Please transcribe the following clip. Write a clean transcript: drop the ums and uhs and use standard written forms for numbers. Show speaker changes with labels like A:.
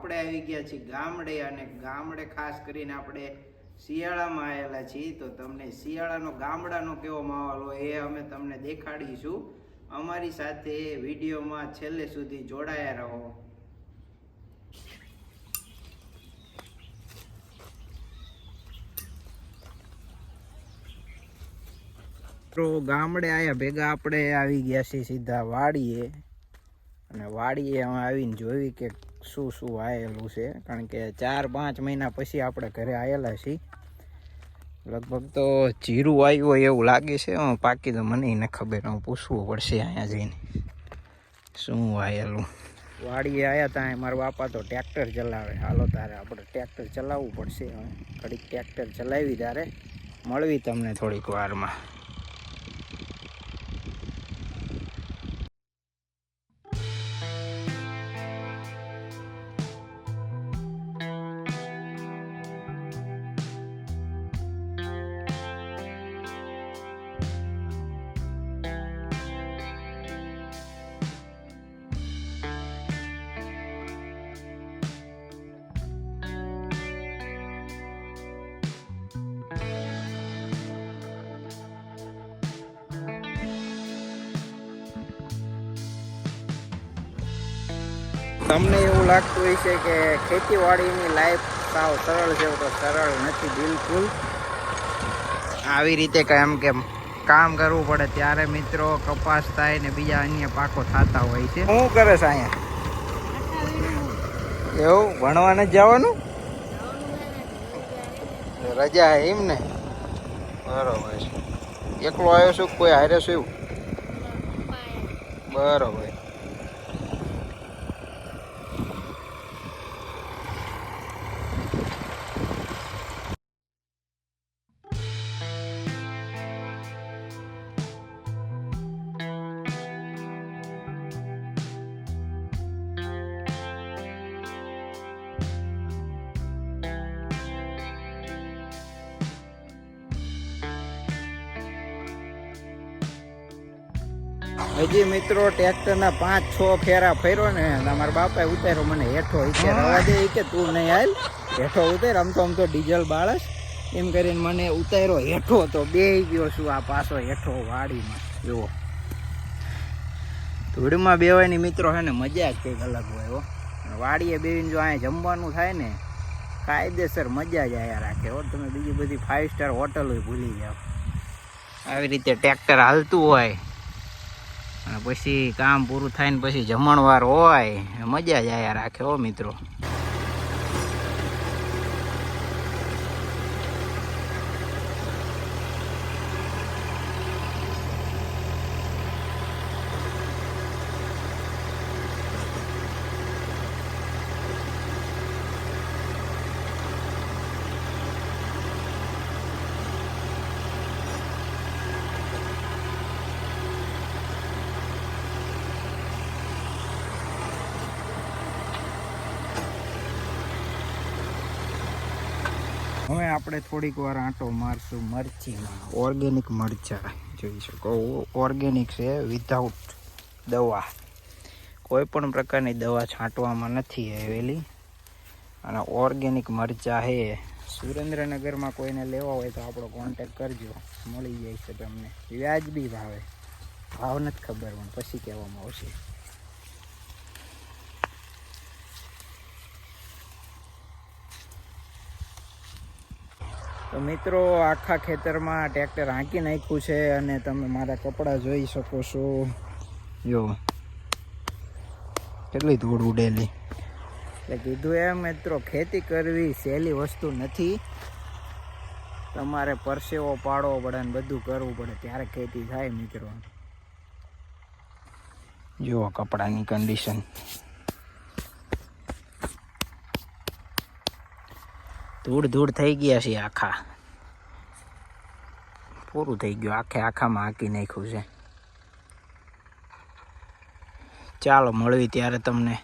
A: આપણે આવી ગયા છીએ ગામડે, અને ગામડે ખાસ કરીને આપણે શિયાળામાં આવેલા છીએ. તો તમને શિયાળાનો ગામડાનો કેવો માહોલ હોય એ અમે તમને દેખાડીશું. અમારી સાથે વિડીયોમાં છેલ્લે સુધી જોડાયા રહો. તો ગામડે આયા ભેગા આપણે આવી ગયા છીએ સીધા વાડીએ, અને વાડીએ અમે આવીને જોઈ કે શું શું આવેલું છે. કારણ કે 4-5 મહિના પછી આપણે ઘરે આવેલા છીએ. લગભગ તો જીરું આવ્યું હોય એવું લાગે છે. પાકી તો મને ન ખબર, હું પૂછવું પડશે અહીંયા જઈને શું આવેલું. વાડીએ આવ્યા ત્યાં મારા બાપા તો ટ્રેક્ટર ચલાવે. હાલો તારે આપણે ટ્રેક્ટર ચલાવવું પડશે. ઘડીક ટ્રેક્ટર ચલાવી ત્યારે મળવી તમને થોડીક વારમાં. તમને એવું લાગતું હોય છે કે ખેતીવાડીની લાઈફ સાવ સરળ છે, તો સરળ નથી બિલકુલ. આવી રીતે એમ કે કામ કરવું પડે ત્યારે મિત્રો કપાસ થાય ને બીજા અન્ય પાકો થતા હોય છે. શું કરે છે અહીંયા? એવું ભણવા નથી જવાનું? રજા એમ ને? બરોબર છે. એકલો આવ્યો છું કોઈ હારે છું? બરોબર. હજી મિત્રો ટ્રેક્ટરના 5-6 ફેરા ફેર્યો ને મારા બાપાએ ઉતાર્યો મને હેઠો. રવા દે કે તું નહીં હાલ હેઠો ઉતાર, આમ તો ડીઝલ બાળસ એમ કરીને મને ઉતાર્યો હેઠો. તો બે ગયો છું આ પાછો હેઠો વાડીમાં. જુઓ ધૂળમાં બેવાની મિત્રો છે ને મજા જ કંઈક અલગ હોય. વાડીએ બેવીને જો અહીંયા જમવાનું થાય ને કાયદેસર મજા જ આયા રાખે. તમે બીજી બધી 5 સ્ટાર હોટલ હોય ભૂલી જાઓ. આવી રીતે ટ્રેક્ટર હાલતું હોય અને પછી કામ પૂરું થાય ને પછી જમણવાર હોય, મજા જ આયા રાખે હો મિત્રો. હવે આપણે થોડીક વાર આંટો મારશું મરચીમાં. ઓર્ગેનિક મરચા જોઈ શકો, ઓર્ગેનિક છે, વિધાઉટ દવા. કોઈ પણ પ્રકારની દવા છાંટવામાં નથી આવેલી, અને ઓર્ગેનિક મરચા છે. સુરેન્દ્રનગરમાં કોઈને લેવા હોય તો આપણો કોન્ટેક કરજો, મળી જાય છે તમને વ્યાજબી ભાવે. ભાવ નથી ખબર પણ પછી કહેવામાં આવશે. તો મિત્રો આખા ખેતરમાં ટ્રેક્ટર હાંકી નાખ્યું છે, અને તમે મારા કપડાં જોઈ શકો છો. જો કેટલી ધૂળ ઉડેલી. એટલે કીધું એમ મિત્રો, ખેતી કરવી સહેલી વસ્તુ નથી. તમારે પરસેવો પાડવો પડે ને બધું કરવું પડે ત્યારે ખેતી થાય મિત્રો. જુઓ કપડાની કન્ડિશન. ધૂળ થઈ ગયા છે આખા. પૂરું થઈ ગયું, આખામાં હાંકી નાખ્યું છે. ચાલો મળવી ત્યારે તમને